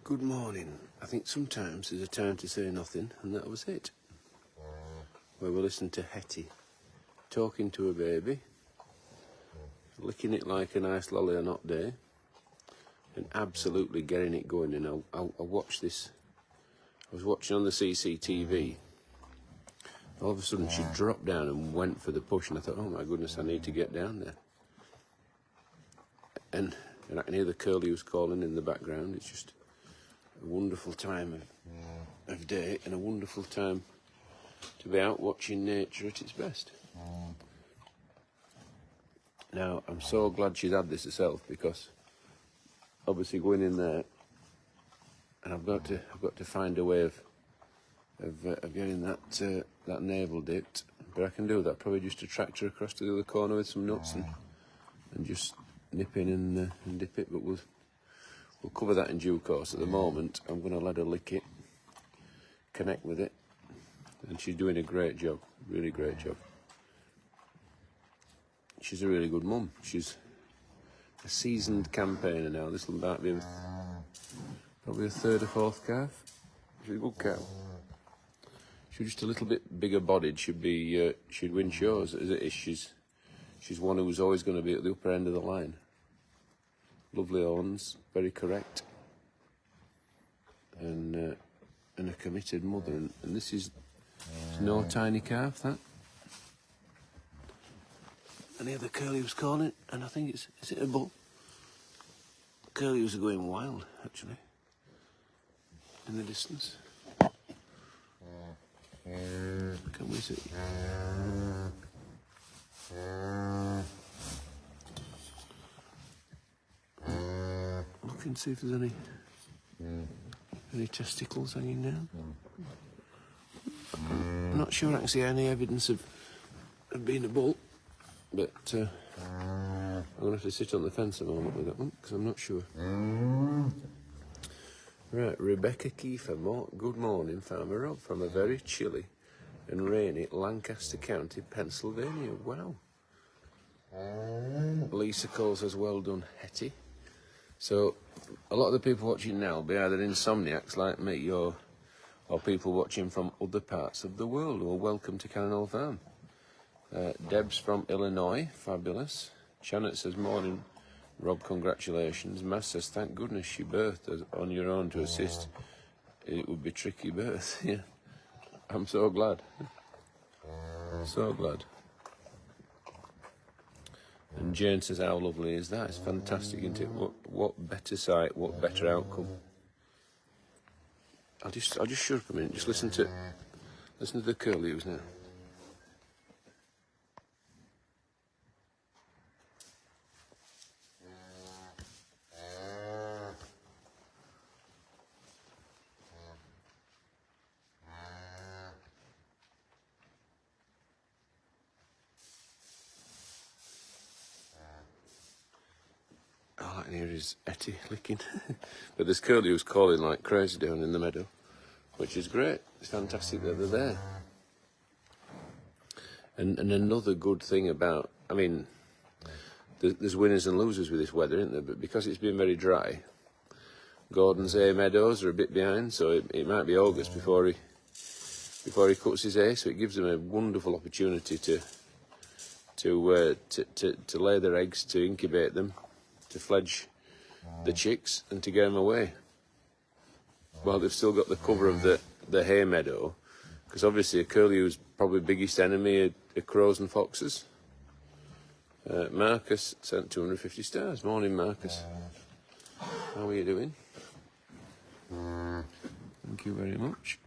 Good morning. I think sometimes there's a time to say nothing, and that was it. Where we listened to Hettie talking to a baby, licking it like a nice lolly on a hot day, and absolutely getting it going. And I watched this. I was watching on the CCTV. All of a sudden, she dropped down and went for the push, and I thought, oh my goodness, I need to get down there. And I can hear the curlews calling in the background. It's just a wonderful time of day and a wonderful time to be out watching nature at its best. Now, I'm so glad she's had this herself, because obviously going in there, and I've got to find a way of getting that navel dipped, but I can do that. Probably just to tractor across to the other corner with some nuts and just nip in and dip it. But we'll cover that in due course. At the moment, I'm going to let her lick it, connect with it, and she's doing a great job, really great job. She's a really good mum. She's a seasoned campaigner now. This might be probably a third or fourth calf. She's a good cow. She's just a little bit bigger bodied. She'd win shows as it is. She's one who's always going to be at the upper end of the line. Lovely horns, very correct, and a committed mother. And this is no tiny calf, that. And the other curlews calling, and I think is it a bull? Curlews are going wild, actually, in the distance. Can we see? Look and see if there's any testicles hanging down. I'm not sure I can see any evidence of being a bull, but I'm going to have to sit on the fence a moment with that one, because I'm not sure. Right, Rebecca Kiefer, good morning, Farmer Rob, from a very chilly and rainy Lancaster County, Pennsylvania. Wow. Lisa calls says, well done, Hettie. So, a lot of the people watching now will be either insomniacs like me or people watching from other parts of the world. Well, welcome to Cannonall Farm. Deb's from Illinois, fabulous. Janet says, morning, Rob, congratulations. Mass says, thank goodness you birthed on your own to assist. It would be tricky birth. Yeah, I'm so glad. So glad. And Jane says, how lovely is that? It's fantastic, isn't it? What better sight, what better outcome. I'll just shut up a minute, just listen to the curlews now. All I can hear is Hettie licking. But there's curlews calling like crazy down in the meadow, which is great. It's fantastic that they're there. And another good thing about, I mean, there's winners and losers with this weather, isn't there? But because it's been very dry, Gordon's hay meadows are a bit behind, so it might be August before he cuts his hay. So it gives them a wonderful opportunity to lay their eggs, to incubate them, to fledge the chicks and to get them away. Well, they've still got the cover of the hay meadow, because obviously a curlew's probably biggest enemy are crows and foxes. Marcus sent 250 stars. Morning, Marcus. How are you doing? Thank you very much.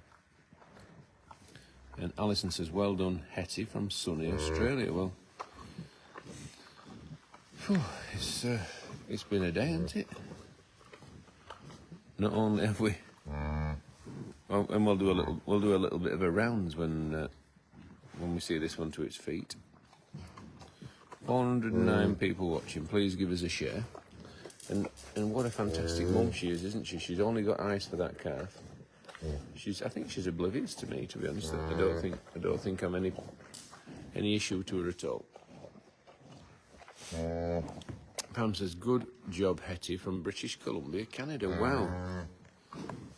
And Alison says, well done, Hettie, from sunny Australia. Well, it's been a day, hasn't it? Not only have we, well, and we'll do a little bit of a rounds when we see this one to its feet. 409 people watching. Please give us a share. And what a fantastic mum she is, isn't she? She's only got eyes for that calf. I think she's oblivious to me, to be honest. I don't think I'm any issue to her at all. Pam says, good job, Hettie, from British Columbia, Canada. Wow.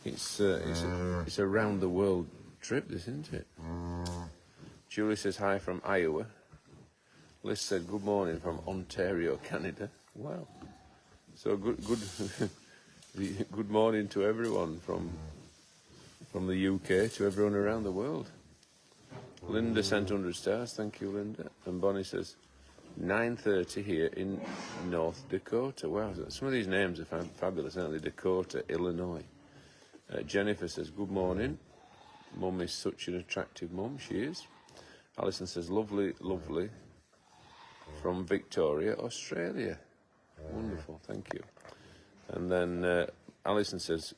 It's a round the world trip, this, isn't it? Julie says hi from Iowa. Liz said good morning from Ontario, Canada. Wow. So good good morning to everyone from the UK to everyone around the world. Linda sent 100 stars. Thank you, Linda. And Bonnie says 9:30 here in North Dakota. Wow, some of these names are fabulous, aren't they? Dakota, Illinois. Jennifer says good morning. Mum is such an attractive mum. She is. Alison says lovely, lovely. From Victoria, Australia. Wonderful, thank you. And then Alison says,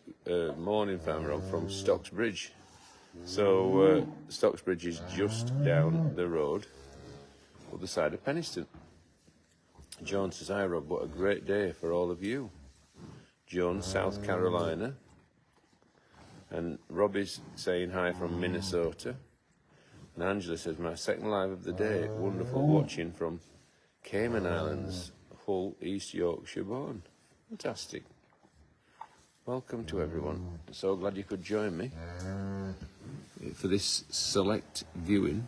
morning family, I'm from Stocksbridge. So Stocksbridge is just down the road, other side of Penistone. Joan says, hi Rob, what a great day for all of you. Joan, South Carolina. And Robbie's saying hi from Minnesota. And Angela says, my second live of the day, wonderful watching from Cayman Islands, Hull, East Yorkshire born. Fantastic. Welcome to everyone. So glad you could join me for this select viewing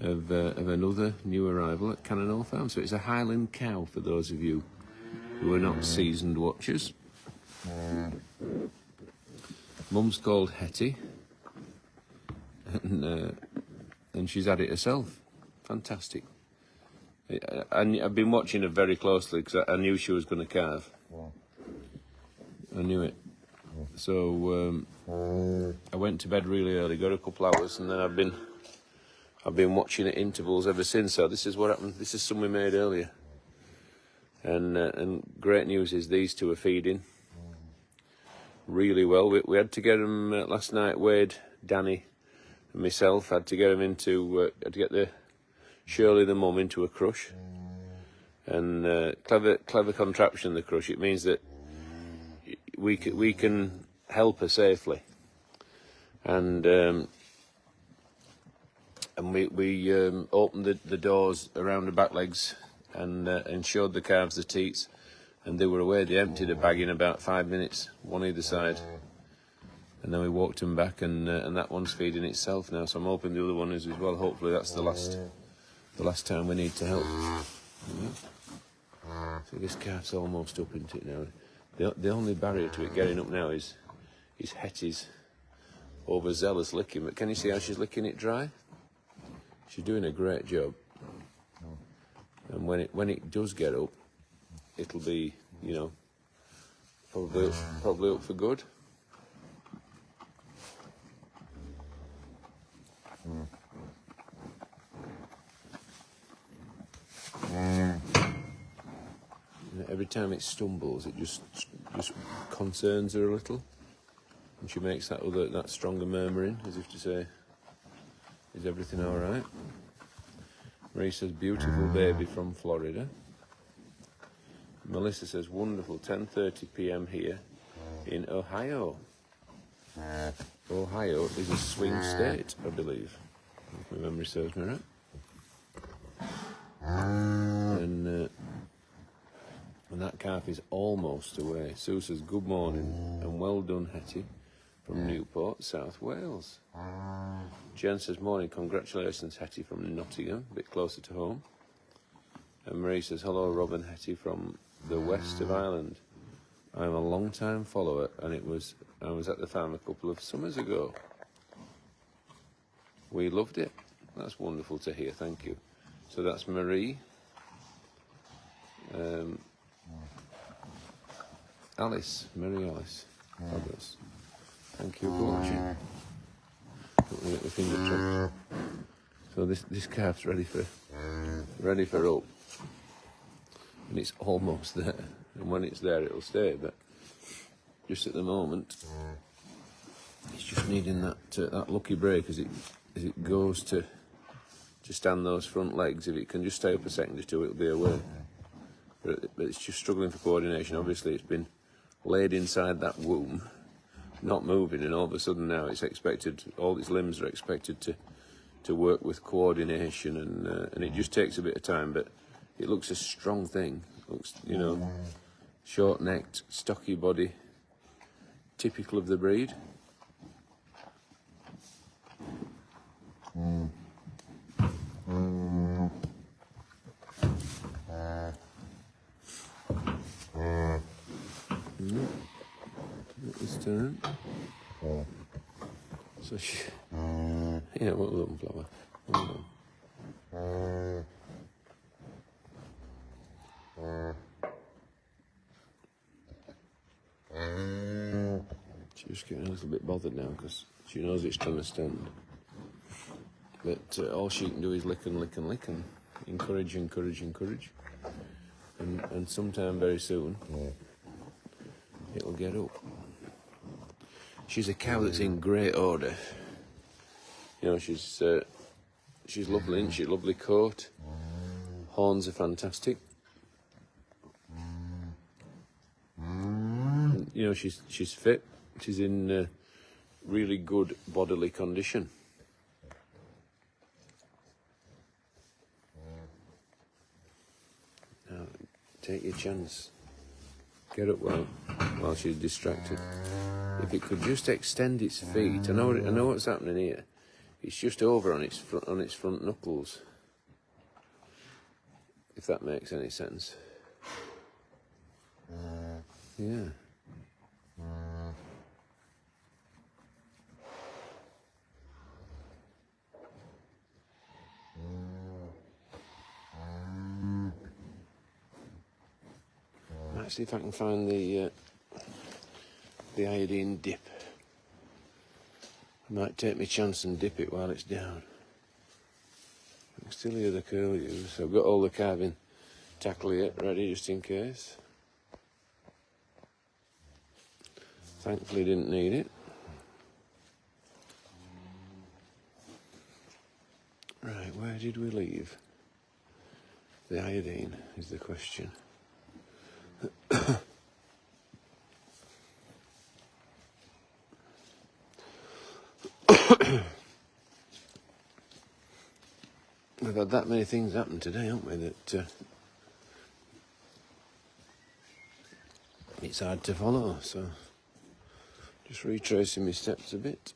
of another new arrival at Cannonall Farm. So it's a Highland cow for those of you who are not seasoned watchers. Mum's called Hettie, and she's had it herself. Fantastic. I've been watching her very closely because I knew she was going to calve. I knew it. So I went to bed really early, got a couple hours, and then I've been watching at intervals ever since. So this is what happened. This is some we made earlier. And great news is these two are feeding really well. We had to get them last night. Wade, Danny, and myself had to get them into had to get Shirley the mum into a crush. And clever contraption, the crush. It means that we can help her safely. And we opened the doors around her back legs and showed the calves the teats, and they were away. They emptied a bag in about 5 minutes, one either side, and then we walked them back, and that one's feeding itself now. So I'm hoping the other one is as well. Hopefully that's the last time we need to help. Yeah. So this calf's almost up into it now. The only barrier to it getting up now is Hettie's overzealous licking. But can you see how she's licking it dry? She's doing a great job. And when it does get up, it'll be, probably up for good. Every time it stumbles, it just concerns her a little, and she makes that stronger murmuring, as if to say, "Is everything all right?" Marie says, "Beautiful baby from Florida." Melissa says, "Wonderful, 10:30 p.m. here in Ohio." Ohio is a swing state, I believe, if my memory serves me right. And that calf is almost away. Sue says, "Good morning and well done, Hettie, from Newport, South Wales." Jen says, "Morning, congratulations, Hettie, from Nottingham, a bit closer to home." And Marie says, "Hello, Rob and Hettie from the west of Ireland. I'm a long-time follower, and I was at the farm a couple of summers ago. We loved it." That's wonderful to hear, thank you. So that's Marie. Mary Alice. Fabulous. Thank you for watching. Don't let the finger trip. So this calf's ready for up, and it's almost there. And when it's there, it'll stay. But just at the moment, it's just needing that lucky break as it goes to stand those front legs. If it can just stay up a second or two, it'll be away. But it's just struggling for coordination. Obviously, it's been laid inside that womb, not moving, and all of a sudden now it's expected, all its limbs are expected to work with coordination, and it just takes a bit of time. But it looks a strong thing. It looks, short-necked, stocky body, typical of the breed. This turn. So she, yeah, what a little flower. She's getting a little bit bothered now because she knows it's trying to stand. But all she can do is lick and lick and lick and encourage, encourage, encourage. And sometime very soon, it'll get up. She's a cow that's in great order. You know, she's lovely, isn't she? Lovely coat. Horns are fantastic. And, you know, she's fit. She's in really good bodily condition. Now, take your chance. Get up while she's distracted. If it could just extend its feet, I know what's happening here. It's just over on its front knuckles. If that makes any sense. Yeah. Let's see if I can find the iodine dip. I might take my chance and dip it while it's down. I can still hear the curlews, so I've got all the carving tackle yet ready just in case. Thankfully didn't need it. Right, where did we leave? The iodine is the question. We've had that many things happen today, haven't we, that it's hard to follow, so just retracing my steps a bit.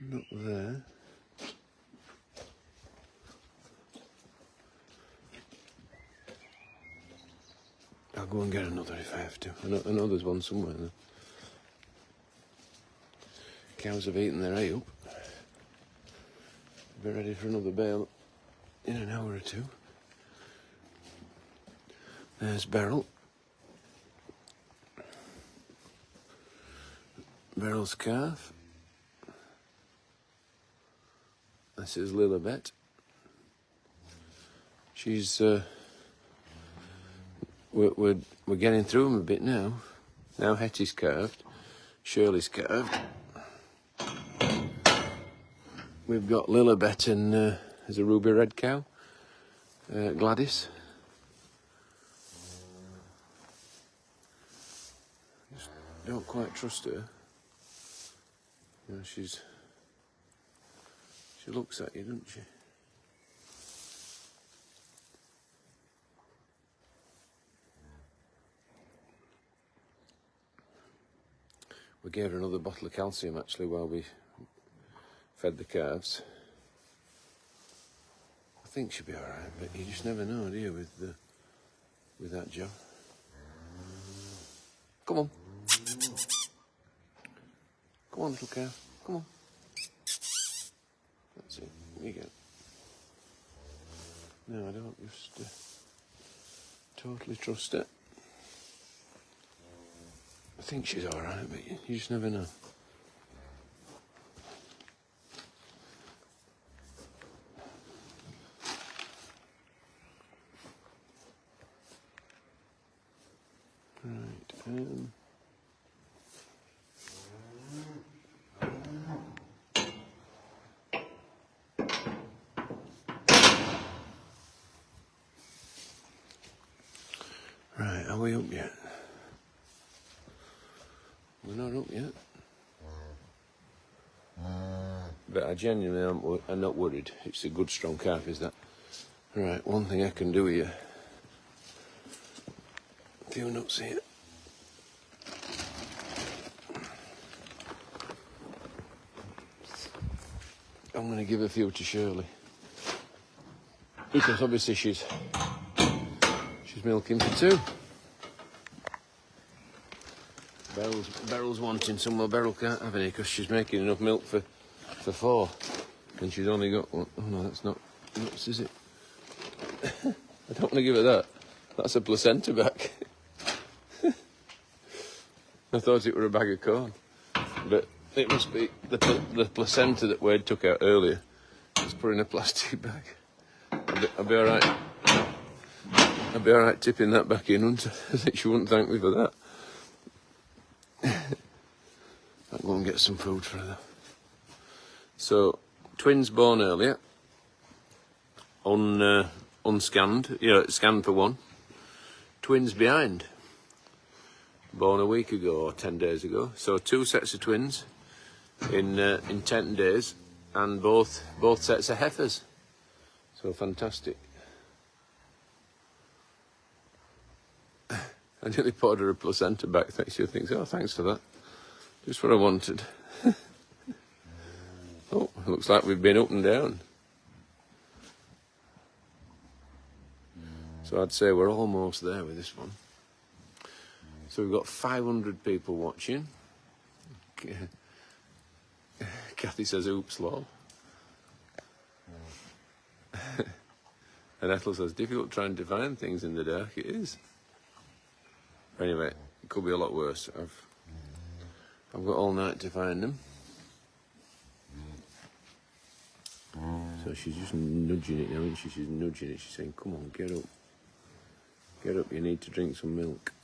Not there. I'll go and get another if I have to. I know there's one somewhere there. Cows have eaten their hay up. Be ready for another bale in an hour or two. There's Beryl. Beryl's calf. This is Lilibet. She's we're getting through them a bit now. Now Hettie's calved. Shirley's calved. We've got Lilibet and there's a ruby red cow. Gladys. Just don't quite trust her. You know, she looks at you, doesn't she? We gave her another bottle of calcium actually while we fed the calves. I think she'll be all right, but you just never know, do you, with that job. Come on. Come on, little calf. Come on. That's it. There you go. No, I don't just totally trust it. I think she's all right, but you just never know. Right. Right, are we up yet? We're not up yet. But I genuinely am not worried. It's a good strong calf, is that? Right, one thing I can do here A few nuts here. I'm going to give a few to Shirley. Because obviously she's milking for two. Beryl's wanting some more. Beryl can't have any because she's making enough milk for four. And she's only got one. Oh no, that's not nuts, is it? I don't want to give her that. That's a placenta back. I thought it were a bag of corn. But it must be the placenta that Wade took out earlier. It's put in a plastic bag. I'll be alright. I'll be alright tipping that back in, wouldn't I? I think she wouldn't thank me for that. I'll go and get some food for her. So, twins born earlier. Unscanned. Scanned for one. Twins behind. Born a week ago or 10 days ago. So 2 sets of twins in 10 days, and both sets of heifers. So fantastic. I nearly poured her a placenta back. She thinks, oh, thanks for that. Just what I wanted. Oh, it looks like we've been up and down. So I'd say we're almost there with this one. So we've got 500 people watching. Kathy says, oops, lol. And Ethel says, difficult trying to find things in the dark. It is. Anyway, it could be a lot worse. I've got all night to find them. So she's just nudging it now, isn't she? She's nudging it. She's saying, come on, get up. Get up, you need to drink some milk.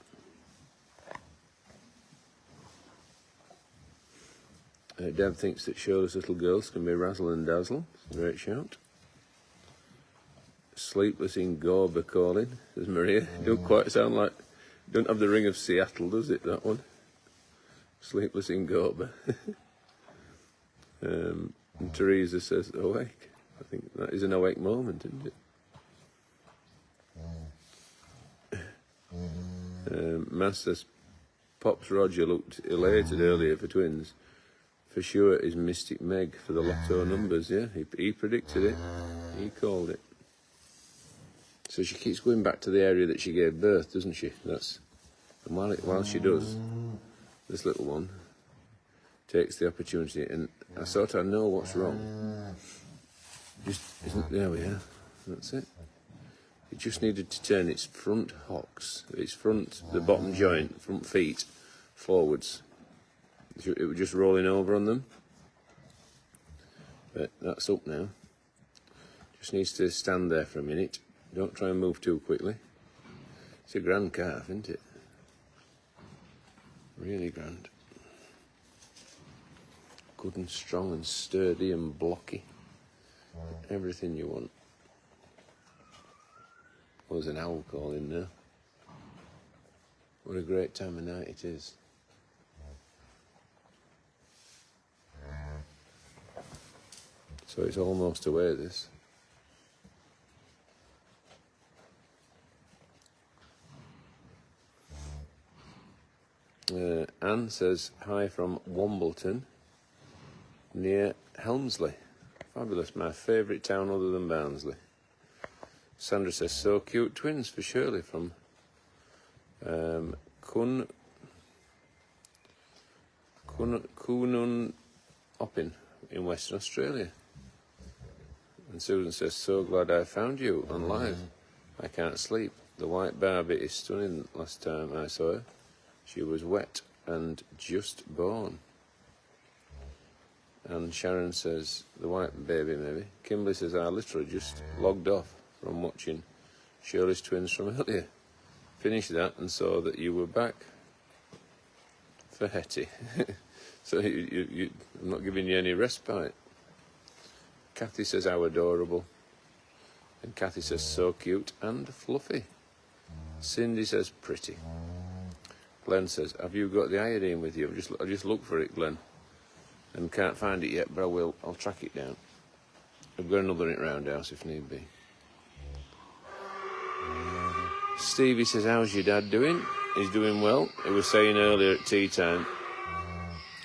Deb thinks that Shirley's little girls can be razzle and dazzle. Great shout. Sleepless in Gorba calling, says Maria. Don't quite sound like, don't have the ring of Seattle, does it, that one? Sleepless in Gorba. And Teresa says, awake. I think that is an awake moment, isn't it? Matt says, Pops Roger looked elated earlier for twins. For sure is Mystic Meg for the lotto numbers, yeah? He predicted it. He called it. So she keeps going back to the area that she gave birth, doesn't she? And while she does, this little one takes the opportunity, and I sort of know what's wrong. There we are. That's it. It just needed to turn its front hocks, the bottom joint, front feet, forwards. It was just rolling over on them. But that's up now. Just needs to stand there for a minute. Don't try and move too quickly. It's a grand calf, isn't it? Really grand. Good and strong and sturdy and blocky. Everything you want. Oh, there's an owl calling now. What a great time of night it is. So it's almost away, this. Anne says, hi from Wombleton, near Helmsley. Fabulous, my favourite town other than Barnsley. Sandra says, so cute twins for Shirley from Coonun Oppin in Western Australia. And Susan says, so glad I found you on live. I can't sleep. The white Barbie is stunning. Last time I saw her, she was wet and just born. And Sharon says, the white baby maybe. Kimberly says, I literally just logged off from watching Shirley's twins from earlier. Finished that and saw that you were back for Hettie. So I'm not giving you any respite. Kathy says, how adorable. And Kathy says, so cute and fluffy. Cindy says, pretty. Glenn says, have you got the iodine with you? I just looked for it, Glenn. And can't find it yet, but I will. I'll track it down. I've got another in at Roundhouse if need be. Stevie says, how's your dad doing? He's doing well. He was saying earlier at tea time,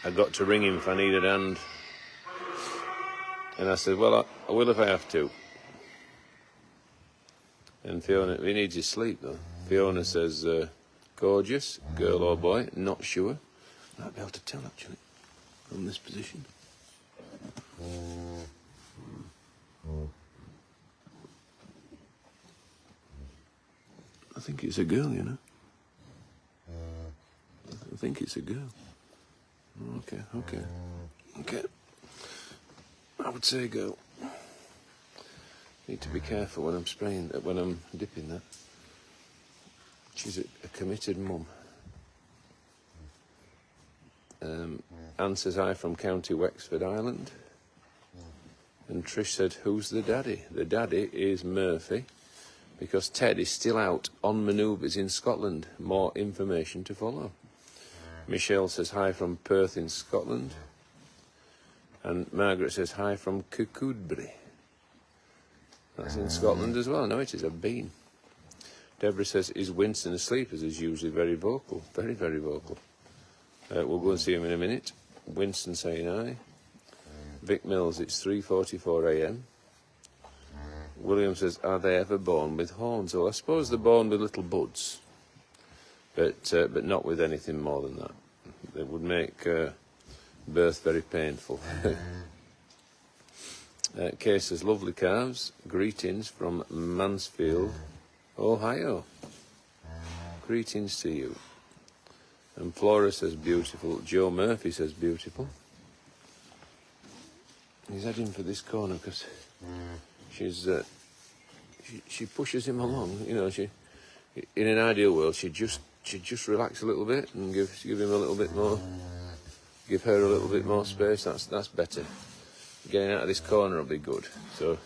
I got to ring him if I need a hand. And I said, well, I will if I have to. And Fiona, he needs his sleep though. Fiona says, gorgeous, girl or boy, not sure. Might be able to tell actually, from this position. I think it's a girl, you know. I think it's a girl. Okay. I would say a girl. Need to be careful when I'm spraying, when I'm dipping that. She's a committed mum. Anne says, hi from County Wexford, Ireland. And Trish said, who's the daddy? The daddy is Murphy, because Ted is still out on manoeuvres in Scotland. More information to follow. Michelle says, hi from Perth in Scotland. And Margaret says, hi from Kirkcudbright. That's in Scotland as well. No, it is. I've been. Deborah says, is Winston asleep? As he's usually very vocal. Very, very vocal. We'll go and see him in a minute. Winston saying hi. Vic Mills, it's 3:44 a.m. William says, are they ever born with horns? Well, I suppose they're born with little buds. But not with anything more than that. That would make birth very painful. Kay says, lovely calves. Greetings from Mansfield, Ohio. Greetings to you. And Flora says, beautiful. Joe Murphy says, beautiful. He's heading for this corner because she pushes him along. You know, in an ideal world, she'd just relax a little bit and give him a little bit more, give her a little bit more space. That's better. Getting out of this corner will be good. So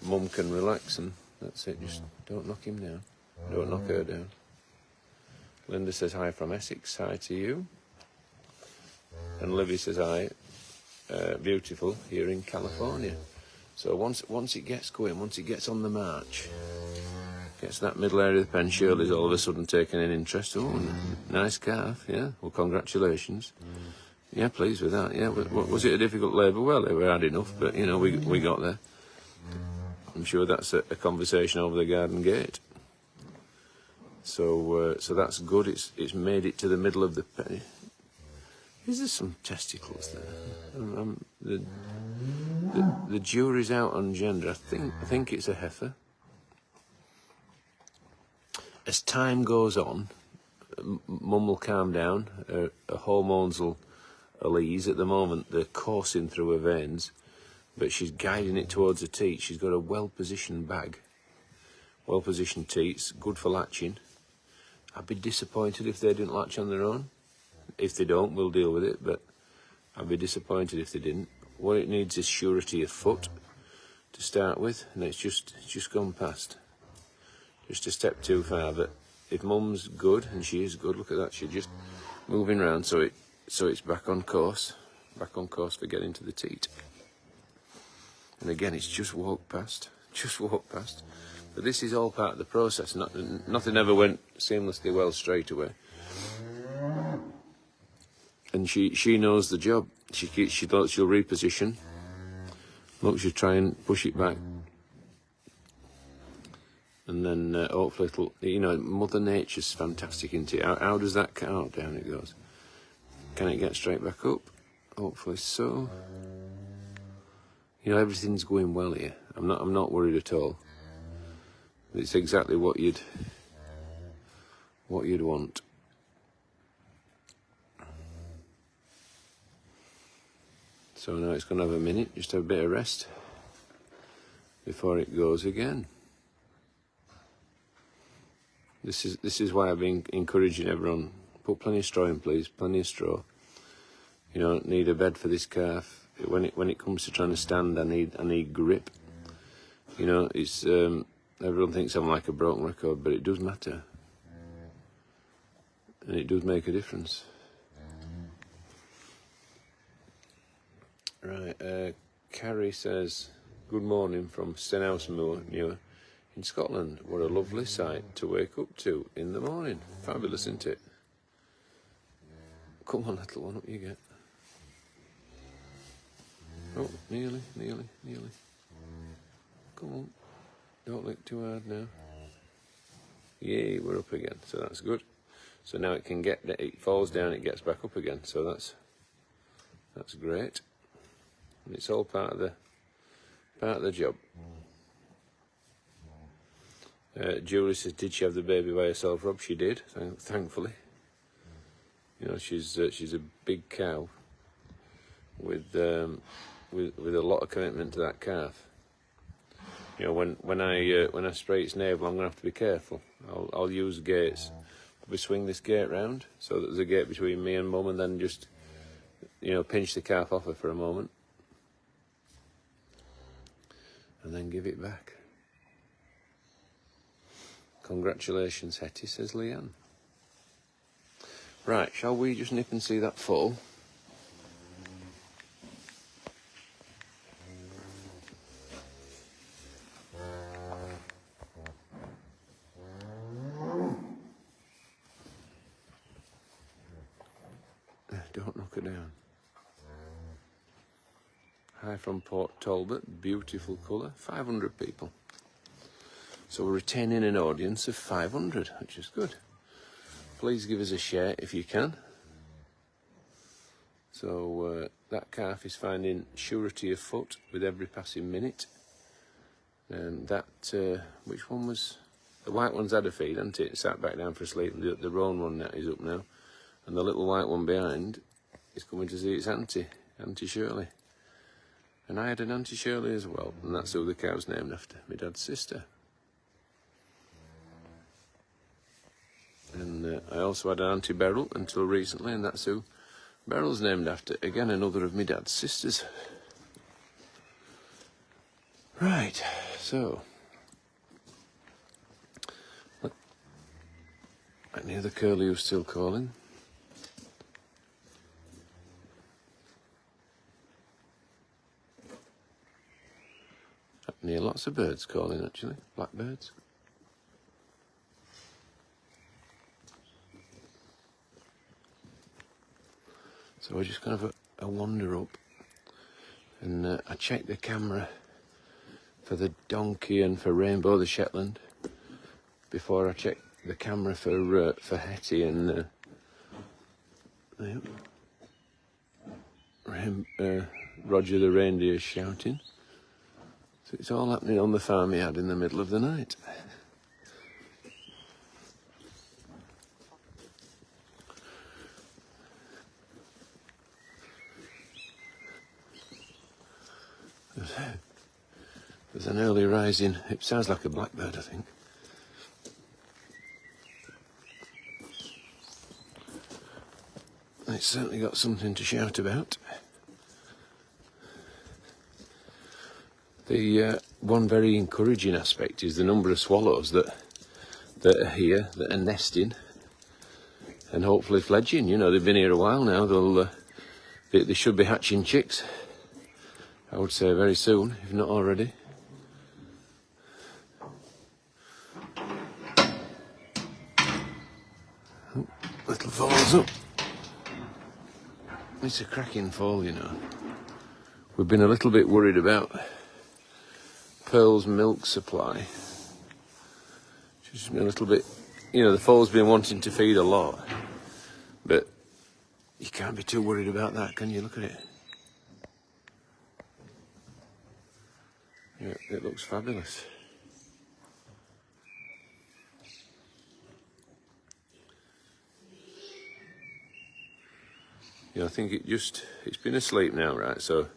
Mum can relax and that's it. Just don't knock him down. Don't knock her down. Linda says hi from Essex. Hi to you. And Livy says hi. Beautiful here in California. So once it gets going, once it gets on the march, gets that middle area of the pen, Shirley's all of a sudden taking an interest. Oh, nice calf, yeah. Well, congratulations. Yeah, pleased with that. Yeah, was it a difficult labour? Well, we had enough, but you know, we got there. I'm sure that's a conversation over the garden gate. So that's good. It's made it to the middle of the pen. Is there some testicles there? The jury's out on gender. I think it's a heifer. As time goes on, Mum will calm down. Her hormones will ease. At the moment, they're coursing through her veins, but she's guiding it towards her teat. She's got a well-positioned bag, well-positioned teats, good for latching. I'd be disappointed if they didn't latch on their own. If they don't, we'll deal with it, but I'd be disappointed if they didn't. What it needs is surety of foot to start with, and it's just gone past. Just a step too far, but if Mum's good, and she is good, look at that, she's just moving round, so it's back on course for getting to the teat. And again, it's just walked past. But this is all part of the process. Nothing ever went seamlessly well straight away. And she knows the job. She thought she'll reposition. Look, she'll try and push it back. And then hopefully it'll, you know, Mother Nature's fantastic, isn't it? How does that cut out? Down it goes. Can it get straight back up? Hopefully so. You know, everything's going well here. I'm not worried at all. It's exactly what you'd want. So now it's going to have a minute, just have a bit of rest before it goes again. This is why I've been encouraging everyone, put plenty of straw in, please, plenty of straw. You know, need a bed for this calf. When it comes to trying to stand, I need grip. You know, it's everyone thinks I'm like a broken record, but it does matter, and it does make a difference. Right, Carrie says, good morning from Stenhousemuir. in Scotland. What a lovely sight to wake up to in the morning. Fabulous, isn't it? Come on, little one, up you get. Oh, nearly. Come on. Don't lick too hard now. Yay, we're up again, so that's good. So now it can it falls down, it gets back up again, so that's great. And it's all part of the job. Julie says, did she have the baby by herself, Rob? She did, thankfully. You know, she's a big cow with a lot of commitment to that calf. You know, when I spray its navel, I'm gonna have to be careful. I'll use gates. We swing this gate round so that there's a gate between me and Mum, and then just, you know, pinch the calf off her for a moment, and then give it back. Congratulations, Hettie, says Leanne. Right, shall we just nip and see that foal? Don't knock her down. Hi from Port Talbot, beautiful colour, 500 people. So we're retaining an audience of 500, which is good. Please give us a share if you can. So that calf is finding surety of foot with every passing minute. And which one was? The white one's had a feed, hasn't it? It sat back down for a sleep. The roan one is up now. And the little white one behind is coming to see its Auntie Shirley. And I had an Auntie Shirley as well, and that's who the cow's named after, my dad's sister. And I also had an Auntie Beryl until recently, and that's who Beryl's named after. Again, another of my dad's sisters. Right, so I knew the curlew was still calling. I can hear lots of birds calling, actually, blackbirds. So we're just going to have a wander up, and I checked the camera for the donkey and for Rainbow the Shetland before I checked the camera for Hettie and Roger the reindeer shouting. So it's all happening on the farm yard in the middle of the night. There's an early rising, it sounds like a blackbird, I think. It's certainly got something to shout about. The one very encouraging aspect is the number of swallows that are here, that are nesting and hopefully fledging. You know, they've been here a while now. They should be hatching chicks, I would say, very soon, if not already. Oh, little fall's up. It's a cracking fall, you know. We've been a little bit worried about Pearl's milk supply. She's been a little bit, you know, the foal's been wanting to feed a lot, but you can't be too worried about that, can you? Look at it. Yeah, it looks fabulous. Yeah, I think it's been asleep now, right? So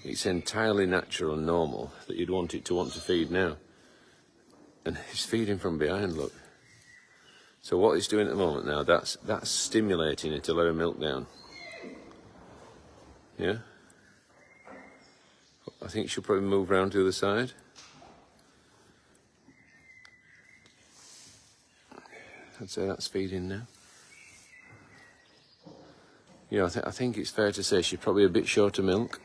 it's entirely natural and normal that you'd want it to want to feed now. And it's feeding from behind, look. So what it's doing at the moment now, that's stimulating it to let her milk down. Yeah? I think she'll probably move round to the other side. I'd say that's feeding now. You know, I think it's fair to say she's probably a bit short of milk.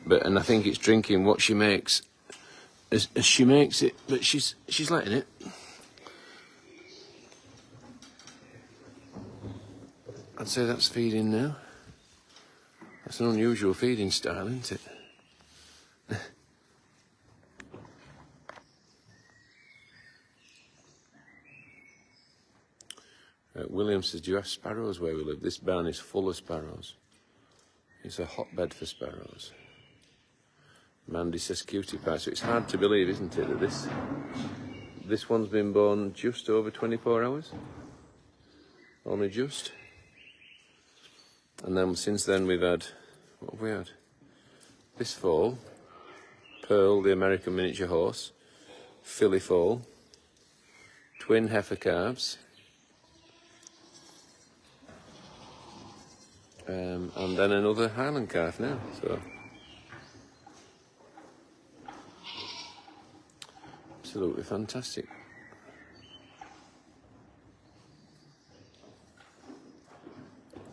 And I think it's drinking what she makes as she makes it, but she's letting it. I'd say that's feeding now. That's an unusual feeding style, isn't it? William says, do you have sparrows where we live? This barn is full of sparrows. It's a hotbed for sparrows. Mandy says cutie pie. So it's hard to believe, isn't it, that this one's been born just over 24 hours? Only just. And then since then we've had, what have we had? This foal, Pearl, the American miniature horse, filly foal, twin heifer calves, and then another Highland calf now. So absolutely fantastic.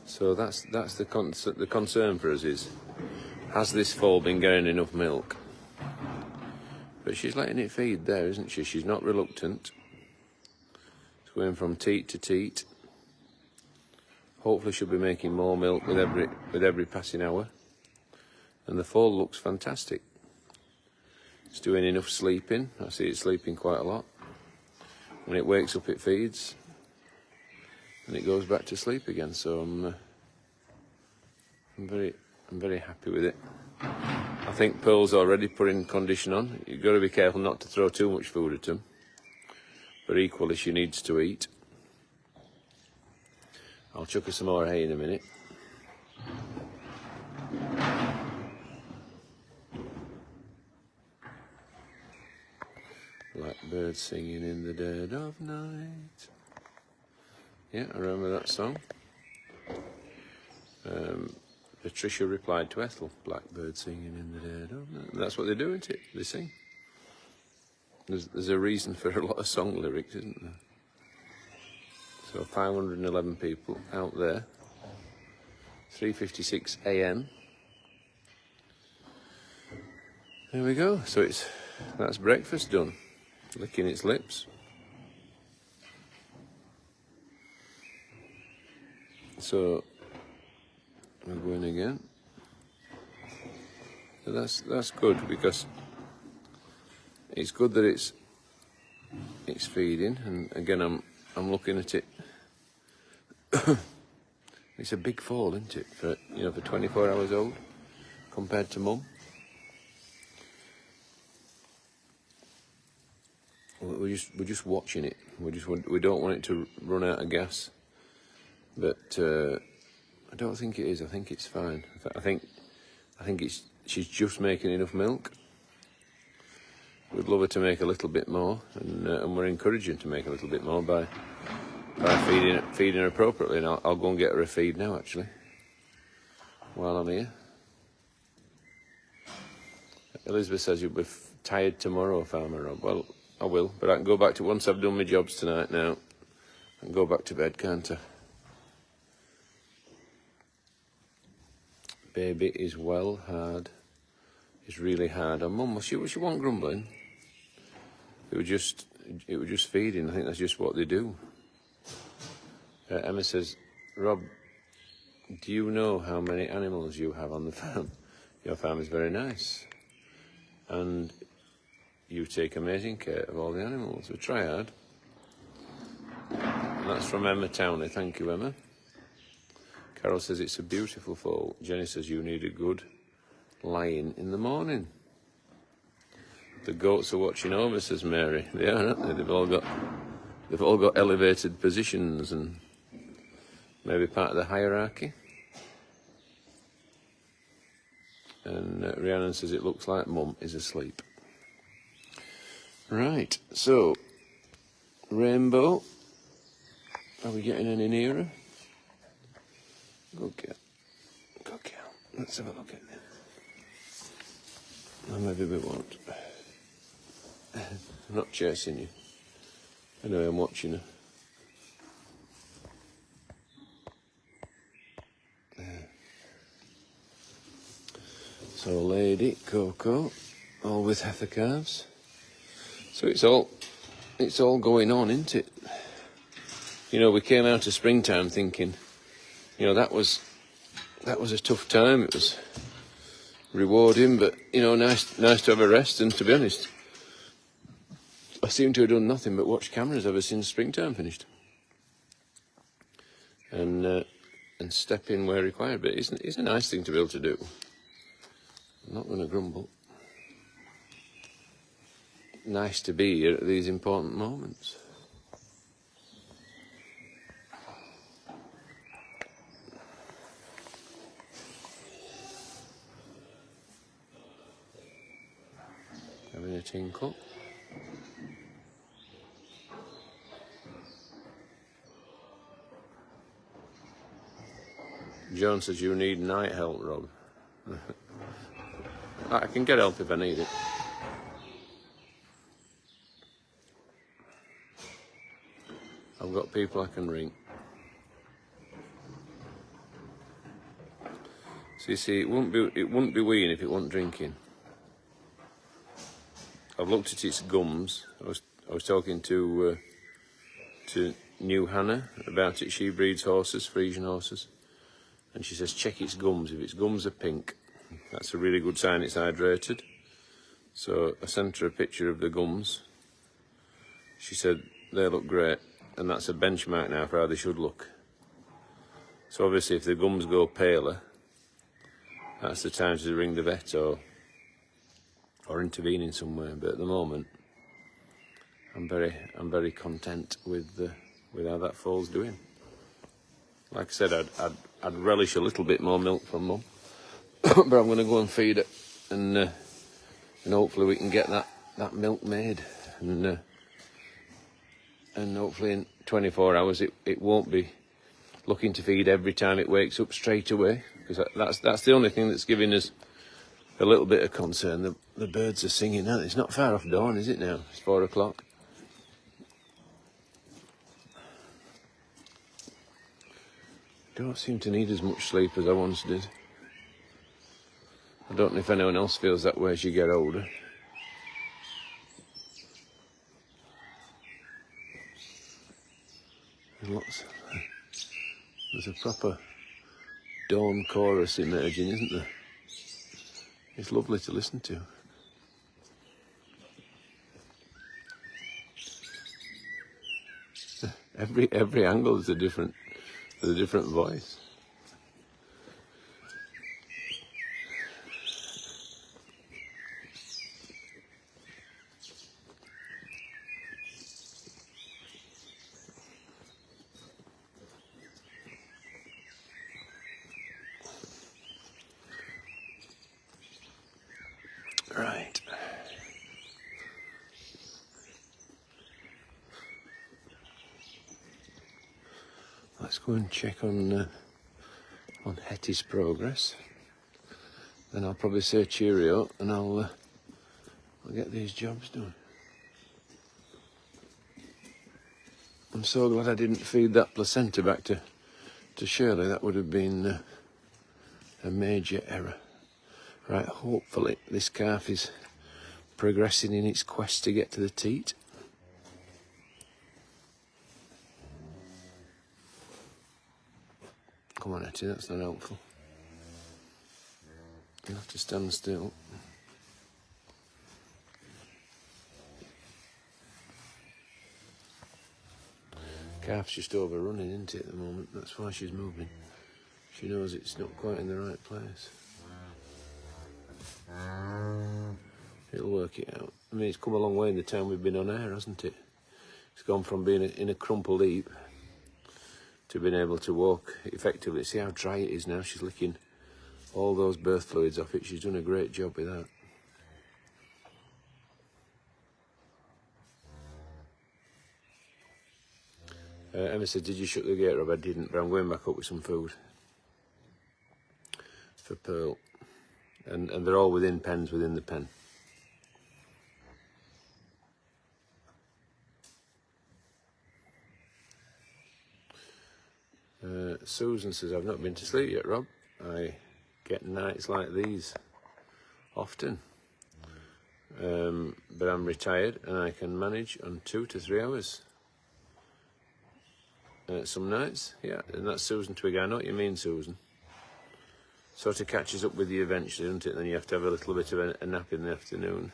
So that's the concern for us is, has this foal been getting enough milk? But she's letting it feed there, isn't she? She's not reluctant. It's going from teat to teat. Hopefully she'll be making more milk with every passing hour. And the foal looks fantastic. It's doing enough sleeping. I see it sleeping quite a lot. When it wakes up, it feeds, and it goes back to sleep again. So I'm very happy with it. I think Pearl's already putting condition on. You've got to be careful not to throw too much food at them, but equally she needs to eat. I'll chuck her some more hay in a minute. Blackbird singing in the dead of night. Yeah, I remember that song. Patricia replied to Ethel, blackbird singing in the dead of night. That's what they do, isn't it? They sing. There's a reason for a lot of song lyrics, isn't there? So 511 people out there. 3:56 a.m. There we go. So that's breakfast done. Licking its lips. So we're going again. So that's good, because it's good that it's feeding, and again I'm looking at it. It's a big foal, isn't it, for 24 hours old compared to mum. We're just watching it. We don't want it to run out of gas, but I don't think it is. I think it's fine. I think she's just making enough milk. We'd love her to make a little bit more, and we're encouraging to make a little bit more by feeding her appropriately. And I'll go and get her a feed now, actually, while I'm here. Elizabeth says you'll be tired tomorrow, Farmer Rob. Well, I will, but I can go back to, once I've done my jobs tonight now, I can go back to bed, can't I? Baby is well hard. Is really hard on mum. She wasn't grumbling. It was just feeding. I think that's just what they do. Emma says, Rob, do you know how many animals you have on the farm? Your farm is very nice, and you take amazing care of all the animals. We try hard. And that's from Emma Townley. Thank you, Emma. Carol says it's a beautiful foal. Jenny says you need a good lying in the morning. The goats are watching over, says Mary. They are, aren't they? They've all got elevated positions and maybe part of the hierarchy. And Rhiannon says it looks like mum is asleep. Right, so Rainbow, are we getting any nearer? Good girl. Good girl. Let's have a look at it. Or maybe we won't. I'm not chasing you. Anyway, I'm watching her. There. So Lady, Coco, all with heifer calves. So it's all going on, isn't it? You know, we came out of springtime thinking, you know, that was a tough time. It was rewarding, but you know, nice to have a rest. And to be honest, I seem to have done nothing but watch cameras ever since springtime finished, and step in where required. But it's a nice thing to be able to do. I'm not going to grumble. Nice to be here at these important moments. Having a tinkle. John says you need night help, Rob. I can get help if I need it. I've got people I can ring. So you see, it wouldn't be weeing if it wasn't drinking. I've looked at its gums. I was talking to New Hannah about it. She breeds horses, Frisian horses, and she says check its gums. If its gums are pink, that's a really good sign it's hydrated. So I sent her a picture of the gums. She said they look great, and that's a benchmark now for how they should look. So obviously if the gums go paler, that's the time to ring the vet or intervene in some way. But at the moment, I'm very content with how that foal's doing. Like I said, I'd relish a little bit more milk from Mum, but I'm going to go and feed it, and hopefully we can get that milk made, and hopefully in 24 hours it won't be looking to feed every time it wakes up straight away, because that's the only thing that's giving us a little bit of concern. The birds are singing out. It's not far off dawn, is it now? It's 4 o'clock. Don't seem to need as much sleep as I once did. I don't know if anyone else feels that way as you get older. There's a proper dawn chorus emerging, isn't there? It's lovely to listen to. Every angle is a different voice. Right. Let's go and check on Hettie's progress. Then I'll probably say cheerio, and I'll get these jobs done. I'm so glad I didn't feed that placenta back to Shirley. That would have been a major error. Right, hopefully this calf is progressing in its quest to get to the teat. Come on, Hettie, that's not helpful. You'll have to stand still. Calf's just overrunning, isn't it, at the moment? That's why she's moving. She knows it's not quite in the right place. It'll work it out. I mean, it's come a long way in the time we've been on air, hasn't it? It's gone from being in a crumpled heap to being able to walk effectively. See how dry it is now? She's licking all those birth fluids off it. She's done a great job with that. Emma said, did you shut the gate, Rob? I didn't, but I'm going back up with some food for Pearl. And they're all within pens within the pen. Susan says, I've not been to sleep yet, Rob. I get nights like these often. but I'm retired and I can manage on 2 to 3 hours. Some nights, yeah, and that's Susan Twig. I know what you mean, Susan. Sort of catches up with you eventually, doesn't it? Then you have to have a little bit of a nap in the afternoon.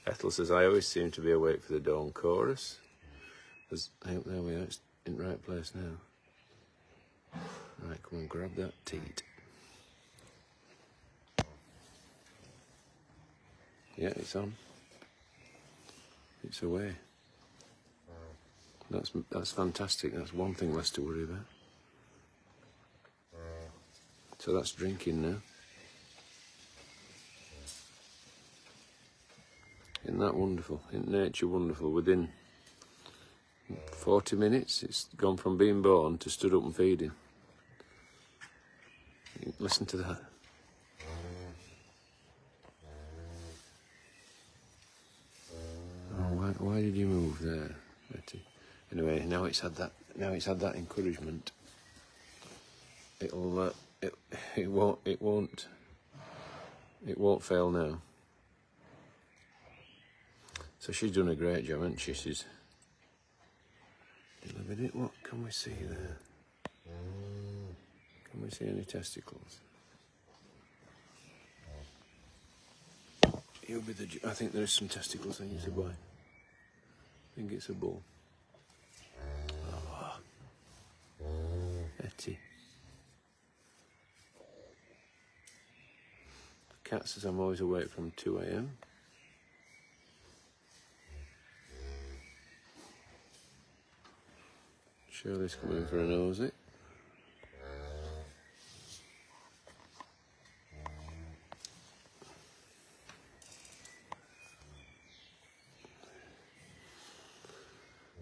Ethel says, I always seem to be awake for the dawn chorus. There we are, it's in the right place now. Right, come on, grab that teat. Yeah, it's on. It's away. That's fantastic. That's one thing less to worry about. So that's drinking now. Isn't that wonderful? Isn't nature wonderful? Within 40 minutes, it's gone from being born to stood up and feeding. Listen to that. Oh, why did you move there, Hettie? Anyway, now it's had that encouragement. It won't fail now. So she's done a great job, hasn't she? She's delivered it. What can we see there? Can we see any testicles? You'll be the. I think there is some testicles. I think it's a boy. I think it's a bull. Oh. Hettie. Cat says I'm always awake from 2 a.m. Shirley's coming for a nosy.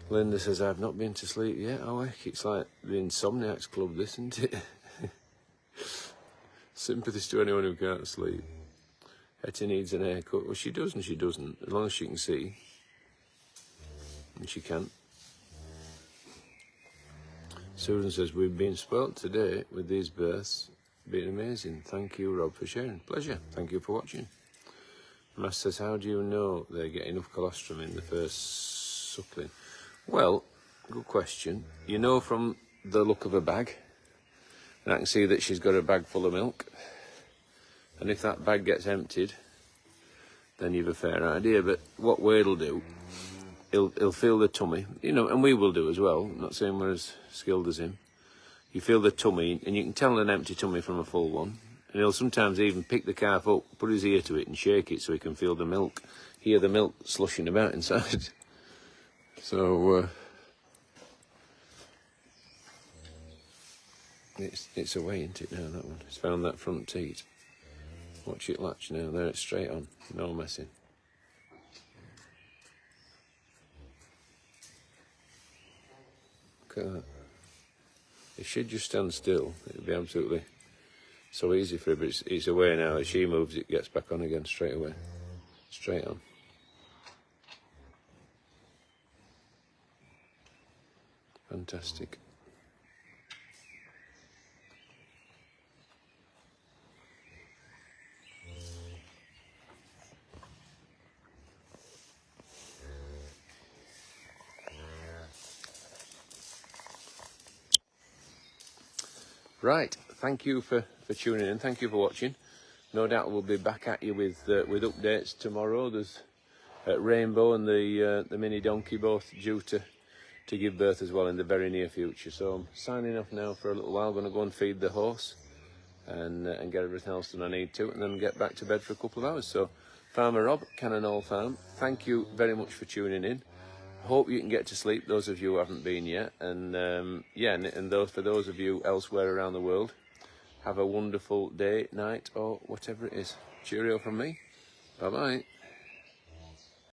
Linda says, I've not been to sleep yet, it's like the Insomniacs Club, this, isn't it? Sympathies to anyone who can't sleep. Hettie needs an haircut. Well, she does and she doesn't, as long as she can see. And she can. Susan says, we've been spoilt today with these births. Been amazing. Thank you, Rob, for sharing. Pleasure. Thank you for watching. Mass says, how do you know they get enough colostrum in the first suckling? Well, good question. You know from the look of a bag. And I can see that she's got a bag full of milk. And if that bag gets emptied, then you've a fair idea. But what Wade'll do, he'll feel the tummy, and we will do as well. I'm not saying we're as skilled as him. You feel the tummy, and you can tell an empty tummy from a full one. And he'll sometimes even pick the calf up, put his ear to it and shake it so he can feel the milk, hear the milk slushing about inside. So, it's away, isn't it, now, that one? It's found that front teat. Watch it latch now. There, it's straight on. No messing. Look at that. If she'd just stand still, it'd be absolutely so easy for her, but it's away now. As she moves, it gets back on again straight away. Straight on. Fantastic. Right, thank you for tuning in. Thank you for watching. No doubt we'll be back at you with updates tomorrow. There's Rainbow and the mini donkey both due to give birth as well in the very near future. So I'm signing off now for a little while. I'm going to go and feed the horse and get everything else that I need to, and then get back to bed for a couple of hours. So Farmer Rob, Cannon Hall Farm, thank you very much for tuning in. Hope you can get to sleep, those of you who haven't been yet, and for those of you elsewhere around the world, have a wonderful day, night, or whatever it is. Cheerio from me. Bye bye.